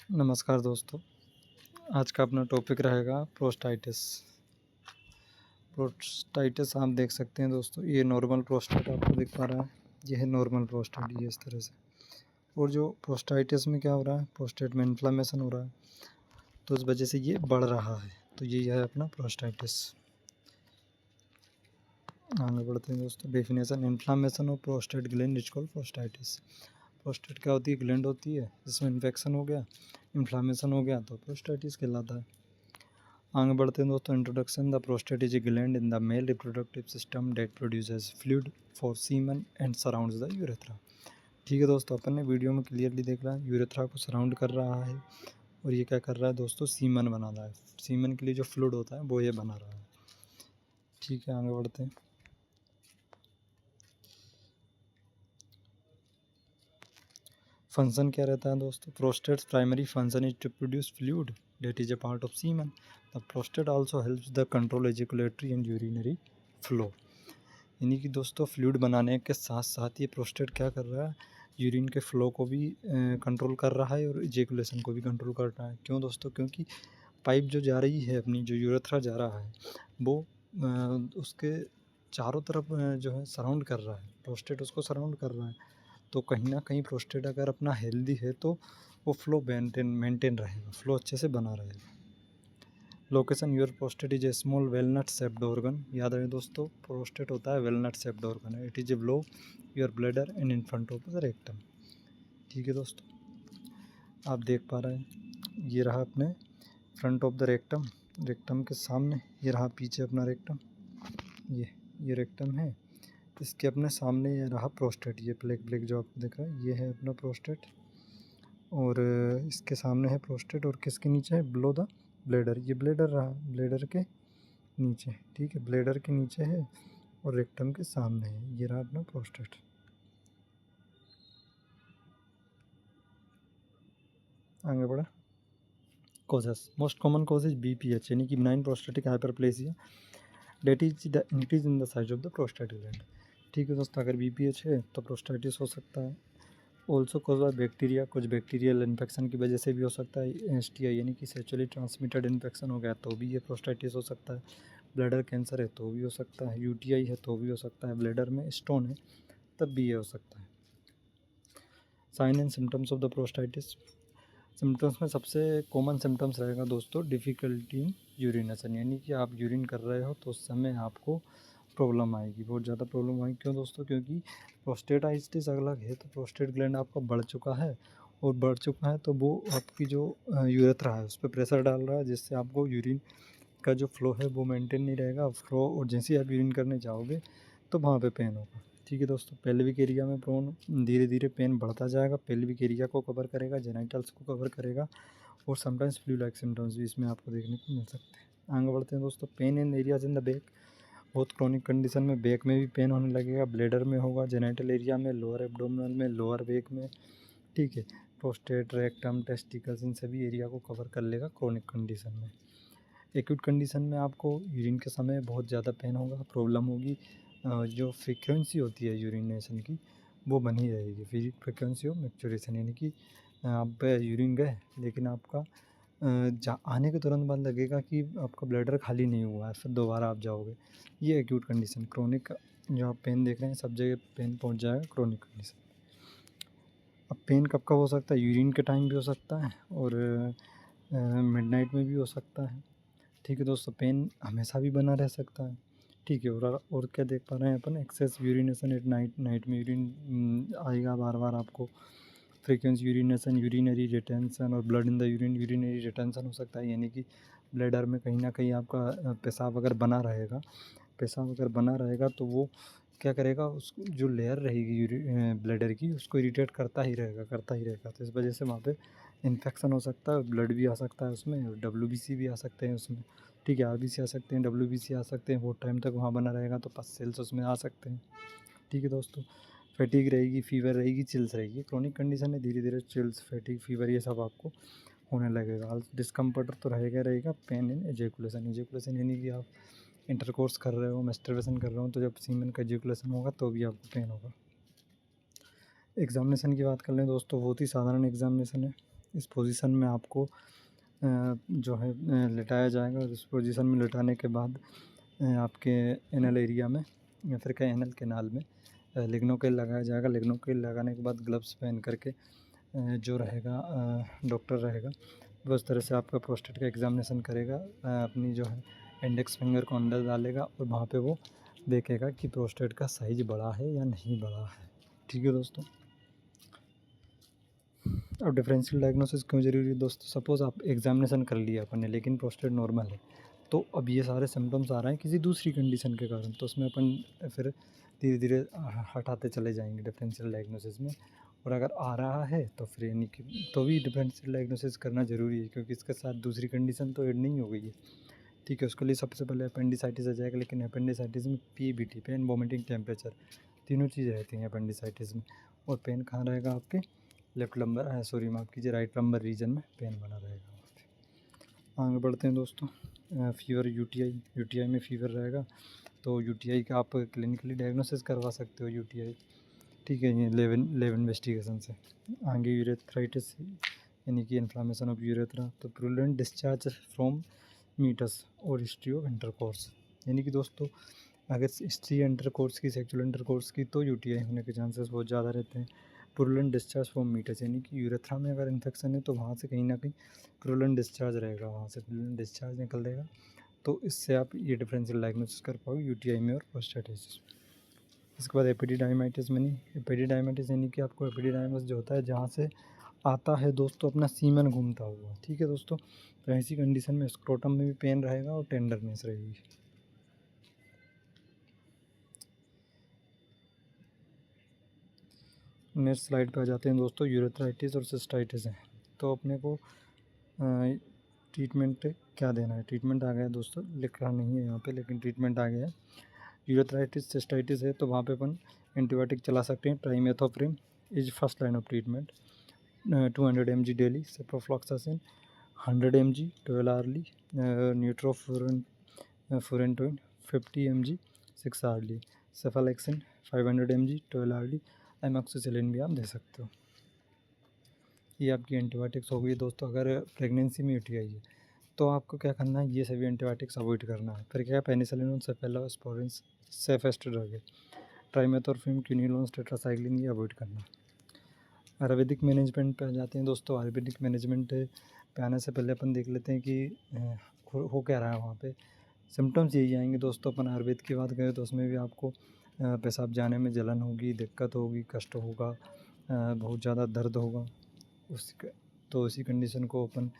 नमस्कार दोस्तों, आज का अपना टॉपिक रहेगा प्रोस्टाइटिस। प्रोस्टाइटिस आप देख सकते हैं दोस्तों, ये नॉर्मल प्रोस्टेट आपको दिख पा रहा है। ये है नॉर्मल प्रोस्टेट, ये इस तरह से। और जो प्रोस्टाइटिस में क्या हो रहा है, प्रोस्टेट में इन्फ्लामेशन हो रहा है, तो उस वजह से ये बढ़ रहा है। तो ये है अपना प्रोस्टाइटिस। आगे बढ़ते हैं दोस्तों। Definition: inflammation of prostate gland is called प्रोस्टाइटिस। Prostate क्या होती है? ग्लैंड होती है जिसमें इन्फेक्शन हो गया, इन्फ्लामेशन हो गया तो प्रोस्टाइटिस कहलाता है। आगे बढ़ते हैं दोस्तों। Introduction: the prostate is A gland in the male reproductive system that produces fluid for semen and surrounds the urethra. ठीक है दोस्तों, अपन ने वीडियो में क्लियरली देख रहा है, यूरेथ्रा को सराउंड कर रहा है और ये क्या कर रहा है दोस्तों? सीमन बना रहा है। सीमन के लिए जो फ्लूइड होता है वो ये बना रहा है। ठीक है, आगे बढ़ते हैं। फंक्शन क्या रहता है दोस्तों? Prostate's primary function is to produce fluid that is a part of semen. The prostate also helps the control ejaculatory and urinary flow. यानी कि दोस्तों फ्लूइड बनाने के साथ साथ ये प्रोस्टेट क्या कर रहा है? यूरिन के फ्लो को भी कंट्रोल कर रहा है और इजेकुलेशन को भी कंट्रोल कर रहा है। क्यों दोस्तों? क्योंकि पाइप जो जा रही है अपनी, जो यूरेथ्रा जा रहा है, वो उसके चारों तरफ जो है सराउंड कर रहा है। प्रोस्टेट उसको सराउंड कर रहा है। तो कहीं ना कहीं प्रोस्टेट अगर अपना हेल्दी है तो वो फ्लो मेंटेन रहेगा, फ्लो अच्छे से बना रहेगा। Location: your prostate is a small walnut shaped organ. याद रहे दोस्तों, प्रोस्टेट होता है वेलनट शेप्ड ऑर्गन है। It is a below your bladder and in front of the rectum. ठीक है दोस्तों, आप देख पा रहे हैं, ये रहा अपने front of the rectum, rectum के सामने। ये रहा पीछे अपना रेक्टम, ये रेक्टम है, इसके अपने सामने ये रहा प्रोस्टेट। ये ब्लैक ब्लैक जो आपको दिख रहा है, ये है अपना प्रोस्टेट। और इसके सामने है प्रोस्टेट और किसके नीचे है? Below the bladder. ये ब्लैडर रहा, ब्लैडर के नीचे। ठीक है, ब्लैडर के नीचे है और रेक्टम के सामने है। ये रहा अपना प्रोस्टेट। आगे बढ़ा। Causes: most common cause is BPH, यानी कि benign prostatic hyperplasia, that is the increase in the size of the prostate gland. ठीक है दोस्तों, अगर BPH है तो प्रोस्टाइटिस हो सकता है। ऑल्सो कॉज बाय बैक्टीरिया, कुछ बैक्टीरियल इन्फेक्शन की वजह से भी हो सकता है। STI यानी कि सेक्चुअली ट्रांसमिटेड इन्फेक्शन हो गया तो भी ये प्रोस्टाइटिस हो सकता है। ब्लैडर कैंसर है तो भी हो सकता है। UTI है तो भी हो सकता है। ब्लैडर में स्टोन है तब भी ये हो सकता है। Sign and symptoms of the prostatitis: symptoms में सबसे कॉमन सिम्टम्स रहेगा दोस्तों डिफ़िकल्टी इन यूरिनेशन, यानी कि आप यूरिन कर रहे हो तो उस समय आपको प्रॉब्लम आएगी, बहुत ज़्यादा प्रॉब्लम आएगी। क्यों दोस्तों? क्योंकि प्रोस्टेटाइटिस अलग है, तो प्रोस्टेट ग्लैंड आपका बढ़ चुका है, और बढ़ चुका है तो वो आपकी जो यूरेथ्रा है उस पर प्रेशर डाल रहा है, जिससे आपको यूरिन का जो फ्लो है वो मेंटेन नहीं रहेगा फ्लो, और जैसे ही आप यूरिन करने जाओगे तो वहाँ पे पेन होगा। ठीक है दोस्तों, पेल्विक एरिया में प्रोन धीरे धीरे पेन बढ़ता जाएगा, पेल्विक एरिया को कवर करेगा, जेनाइटल्स को कवर करेगा, और समटाइम्स फ्लू लाइक सिम्टम्स भी इसमें आपको देखने को मिल सकते हैं। आगे बढ़ते हैं दोस्तों। Pain in areas in the back: बहुत क्रॉनिक कंडीशन में बैक में भी पेन होने लगेगा, ब्लेडर में होगा, जेनाइटल एरिया में, लोअर एब्डोमिनल में, लोअर बैक में। ठीक है, प्रोस्टेट, रेक्टम, टेस्टिकल्स, इन सभी एरिया को कवर कर लेगा क्रॉनिक कंडीशन में। एक्यूट कंडीशन में आपको यूरिन के समय बहुत ज़्यादा पेन होगा, प्रॉब्लम होगी, जो फ्रीक्वेंसी होती है यूरिनेशन की वो बनी रहेगी। फिर फ्रीक्वेंसी ऑफ मैक्चुरेशन, यानी कि आप यूरिन गए लेकिन आपका आने के तुरंत बाद लगेगा कि आपका ब्लैडर खाली नहीं हुआ है, फिर दोबारा आप जाओगे। ये एक्यूट कंडीशन। क्रोनिक जो आप पेन देख रहे हैं, सब जगह पेन पहुंच जाएगा क्रोनिक कंडीशन। अब पेन कब कब हो सकता है? यूरिन के टाइम भी हो सकता है और मिडनाइट में भी हो सकता है। ठीक है दोस्तों, पेन हमेशा भी बना रह सकता है। ठीक है, और क्या देख पा रहे हैं अपन? Excess urination at night, night में यूरिन आएगा बार बार आपको। फ्रीक्वेंसी यूरिनेशन, यूरिनरी रिटेंशन, और blood in the urine, urinary retention हो सकता है, यानी कि ब्लैडर में कहीं ना कहीं आपका पेशाब अगर बना रहेगा, पेशाब अगर बना रहेगा तो वो क्या करेगा, उस जो लेयर रहेगी ब्लैडर की उसको इरिटेट करता ही रहेगा, करता ही रहेगा। तो इस वजह से वहाँ पे इन्फेक्शन हो सकता है, ब्लड भी आ सकता है उसमें, और WBC भी आ सकते हैं उसमें। ठीक है, RBC आ सकते हैं, WBC आ सकते हैं, बहुत टाइम तक वहाँ बना रहेगा तो पस सेल्स उसमें आ सकते हैं। ठीक है दोस्तों, फैटिग रहेगी, फीवर रहेगी, चिल्स रहेगी। क्रोनिक कंडीशन है, धीरे धीरे चिल्स, फैटिग, फीवर ये सब आपको होने लगेगा। डिस्कम्फर्ट तो रहेगा रहेगा। पेन इन एजेकुलेशन, एजेकुलेशन यानी कि आप इंटरकोर्स कर रहे हो, मैस्टरबेशन कर रहे हो, तो जब सीमेन का एजेकुलेशन होगा तो भी आपको पेन होगा। एग्जामिनेशन की बात कर लें दोस्तों, बहुत ही साधारण एग्जामिनेशन है। इस पोजीशन में आपको जो है लिटाया जाएगा, और इस पोजीशन में लिटाने के बाद आपके एनल एरिया में या फिर क्या एनल केनाल में लिग्नोकेल लगाया जाएगा। लिग्नोकेल लगाने के बाद ग्लव्स पहन करके जो रहेगा डॉक्टर रहेगा वो इस तरह से आपका प्रोस्टेट का एग्जामिनेशन करेगा। अपनी जो है इंडेक्स फिंगर को अंदर डालेगा और वहाँ पे वो देखेगा कि प्रोस्टेट का साइज बड़ा है या नहीं बड़ा है। ठीक है दोस्तों। अब डिफरेंशियल डायग्नोसिस क्यों ज़रूरी है दोस्तों? सपोज़ आप एग्जामिनेशन कर लिया अपन ने लेकिन प्रोस्टेट नॉर्मल है, तो अब ये सारे सिम्टम्स आ रहे हैं किसी दूसरी कंडीशन के कारण, तो उसमें अपन फिर धीरे धीरे हटाते चले जाएंगे डिफरेंशियल डायग्नोसिस में। और अगर आ रहा है तो फिर यानी कि तो भी डिफरेंशियल डायग्नोसिस करना ज़रूरी है, क्योंकि इसके साथ दूसरी कंडीशन तो ऐड नहीं हो गई है। ठीक है, उसके लिए सबसे पहले अपेंडिसाइटिस आ जाएगा, लेकिन अपेंडिसाइटिस में PVT, पेन वॉमिटिंग टेम्परेचर, तीनों चीज़ें रहती हैं अपेंडिसाइटिस में। और पेन कहाँ रहेगा आपके लेफ्ट लंबर माफ़ कीजिए राइट लंबर रीजन में पेन बना रहेगा। आगे बढ़ते हैं दोस्तों। फीवर यूटीआई में फीवर रहेगा, तो यूटीआई का आप क्लिनिकली डायग्नोसिस करवा सकते हो यूटीआई। ठीक है, ये लेव इन्वेस्टिगेशन से। आगे यूरेथ्राइटिस यानी कि इन्फ्लामेशन ऑफ यूरेथ्रा, तो प्रूलेंट डिस्चार्ज फ्रॉम मीटस और हिस्ट्री ऑफ इंटरकोर्स, यानी कि दोस्तों अगर हिस्ट्री इंटरकोर्स की, सेक्सुअल इंटरकोर्स की, तो यूटीआई होने के चांसेस बहुत ज़्यादा रहते हैं। प्रूलेंट डिस्चार्ज फ्रॉम मीटस यानी कि यूरेथ्रा में अगर इन्फेक्शन है तो वहाँ से कहीं ना कहीं प्रूलेंट डिस्चार्ज रहेगा, वहाँ से प्रूलेंट डिस्चार्ज निकलेगा, तो इससे आप ये डिफरेंशियल डायग्नोसिस कर पाओगे यूटीआई में और प्रोस्टेटिस। इसके बाद एपिडिडाइमाइटिस में नहीं, एपिडिडाइमाइटिस यानी कि आपको एपिडिडाइमस जो होता है जहाँ से आता है दोस्तों अपना सीमन घूमता हुआ। ठीक है दोस्तों, तो ऐसी कंडीशन में स्क्रोटम में भी पेन रहेगा और टेंडरनेस रहेगी। नेक्स्ट स्लाइड पे आ जाते हैं दोस्तों, यूरेथ्राइटिस और सिस्टाइटिस है। तो अपने को ट्रीटमेंट क्या देना है? ट्रीटमेंट आ गया दोस्तों, लिखा नहीं है यहाँ पे लेकिन ट्रीटमेंट आ गया है। यूरेथ्राइटिस सिस्टाइटिस है तो वहाँ पे अपन एंटीबायोटिक चला सकते हैं। Trimethoprim is first line of treatment. 200 mg daily ciprofloxacin, 100 mg 12 hourly, nitrofurantoin 50 mg 6 hourly, cephalexin 500 mg 12 hourly, amoxicillin भी आप दे सकते हो। ये आपकी एंटीबायोटिक्स हो गई दोस्तों। अगर प्रेगनेंसी में यूटीआई है तो आपको क्या करना है, ये सभी एंटीबायोटिक्स अवॉइड करना है। फिर क्या, पेनिसिलिन और सेफेलोस्पोरिन सेफेस्ट ड्रग है। ट्राइमेथोर्फिन, क्विनिलोन, टेट्रासाइक्लिन, ये अवॉइड करना है। आयुर्वेदिक मैनेजमेंट पे आ जाते हैं दोस्तों। आयुर्वेदिक मैनेजमेंट पे आने से पहले अपन देख लेते हैं कि हो क्या रहा है वहाँ पे। सिम्टम्स यही आएंगे दोस्तों। अपन आयुर्वेद की बात करें तो उसमें भी आपको पेशाब जाने में जलन होगी, दिक्कत होगी, कष्ट होगा, बहुत ज़्यादा दर्द होगा। तो उसी कंडीशन को अपन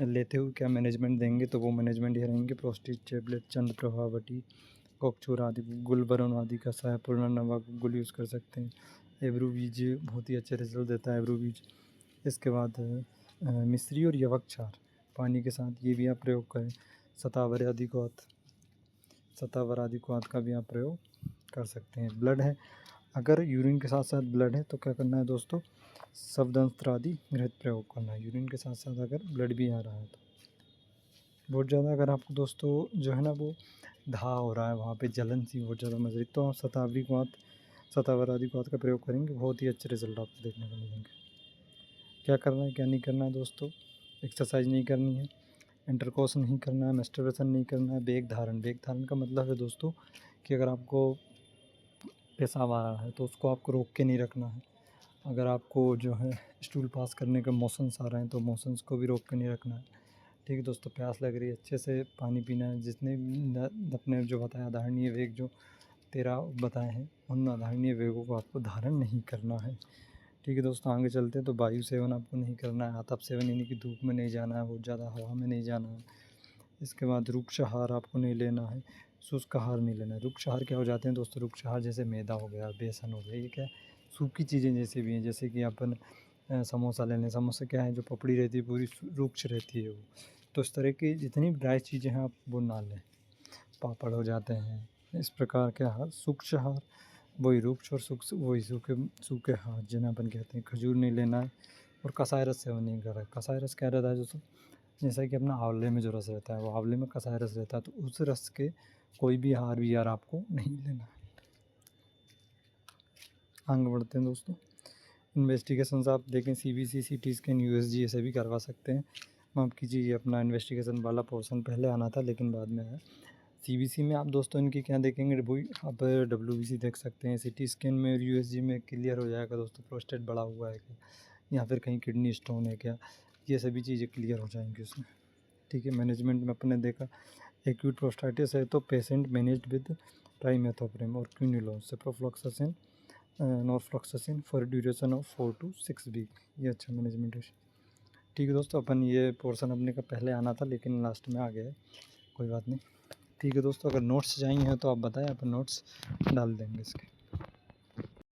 लेते हुए क्या मैनेजमेंट देंगे, तो वो मैनेजमेंट ये रहेंगे, प्रोस्टेट टेबलेट, चंद प्रभावटी, कोकचूर आदि, गुलबरन आदि का सहाय, पुनर्नवा गुल यूज़ कर सकते हैं। एब्रूवीज बहुत ही अच्छे रिजल्ट देता है एब्रूवीज। इसके बाद मिश्री और यवक क्षार पानी के साथ, ये भी आप प्रयोग करें। शतावर आदि का भी आप प्रयोग कर सकते हैं। ब्लड है, अगर यूरिन के साथ साथ ब्लड है तो क्या करना है दोस्तों, शब्दंस्त्र आदि घृत प्रयोग करना है। यूरिन के साथ साथ अगर ब्लड भी आ रहा है तो बहुत ज़्यादा, अगर आपको दोस्तों जो है ना वो धा हो रहा है, वहाँ पे जलन सी बहुत ज़्यादा मज रही, तो आप शतावर आदि का प्रयोग करेंगे, बहुत ही अच्छे रिजल्ट आपको देखने को मिलेंगे। क्या करना है क्या नहीं करना है दोस्तों, एक्सरसाइज नहीं करनी है, इंटरकोर्स नहीं करना है, मैस्टरबेशन नहीं करना है। बेग धारण का मतलब है दोस्तों कि अगर आपको पेशाब आ रहा है तो उसको आपको रोक के नहीं रखना है। अगर आपको जो है स्टूल पास करने के मोशंस आ रहे हैं तो मोशंस को भी रोक के नहीं रखना है। ठीक है दोस्तों, प्यास लग रही है, अच्छे से पानी पीना है। जितने अपने जो बताया आधारणीय वेग जो 13 बताए हैं, उन आधारणीय वेगों को आपको धारण नहीं करना है। ठीक है दोस्तों, आगे चलते हैं। तो वायु सेवन आपको नहीं करना है, आतप सेवन यानी कि धूप में नहीं जाना है, बहुत ज़्यादा हवा में नहीं जाना है। इसके बाद रुक्ष आहार आपको नहीं लेना है, शुष्क आहार नहीं लेना है। रुक्ष आहार क्या हो जाते हैं दोस्तों, रुक्ष आहार जैसे मैदा हो गया, बेसन हो गया, ये क्या सूखी चीज़ें जैसे भी हैं, जैसे कि अपन समोसा ले लें। समोसा क्या है, जो पपड़ी रहती है पूरी रुक्ष रहती है वो, तो इस तरह की जितनी ड्राई चीज़ें हैं आप वो ना लें। पापड़ हो जाते हैं, इस प्रकार के आहार सूक्ष्म आहार, वही रुक्ष और वही सूखे आहार जिन्हें अपन कहते हैं। खजूर नहीं लेना है और कसाई रस सेवन नहीं कर रहा है। कसाई रस क्या रहता है दोस्तों, जैसा कि अपना आंवले में जो रस रहता है, वो आंवले में कसाई रस रहता है, तो उस रस के कोई भी आहार विहार आपको नहीं लेना है। आगे बढ़ते हैं दोस्तों। इन्वेस्टिगेशंस आप देखें सीबीसी, सीटी स्कैन, यूएसजी ऐसे भी करवा सकते हैं। माफ़ कीजिए, ये अपना इन्वेस्टिगेशन वाला पोर्शन पहले आना था लेकिन बाद में आया। सीबीसी में आप दोस्तों इनकी क्या देखेंगे, वही आप डब्ल्यूबीसी देख सकते हैं। सीटी स्कैन में और यूएसजी में क्लियर हो जाएगा दोस्तों प्रोस्टेट बड़ा हुआ है क्या, या फिर कहीं किडनी स्टोन है क्या, ये सभी चीज़ें क्लियर हो जाएंगी उसमें। ठीक है, मैनेजमेंट में अपने देखा एक्यूट प्रोस्टाइटिस है तो पेशेंट मैनेज्ड विद ट्राइमेथोप्रेम और quinolone, ciprofloxacin, norfloxacin for duration of 4 to 6 week. ये अच्छा मैनेजमेंट है। ठीक है दोस्तों, अपन ये पोर्शन अपने का पहले आना था लेकिन लास्ट में आ गया है, कोई बात नहीं। ठीक है दोस्तों, अगर नोट्स चाहिए हैं तो आप बताएं, अपन नोट्स डाल देंगे इसके।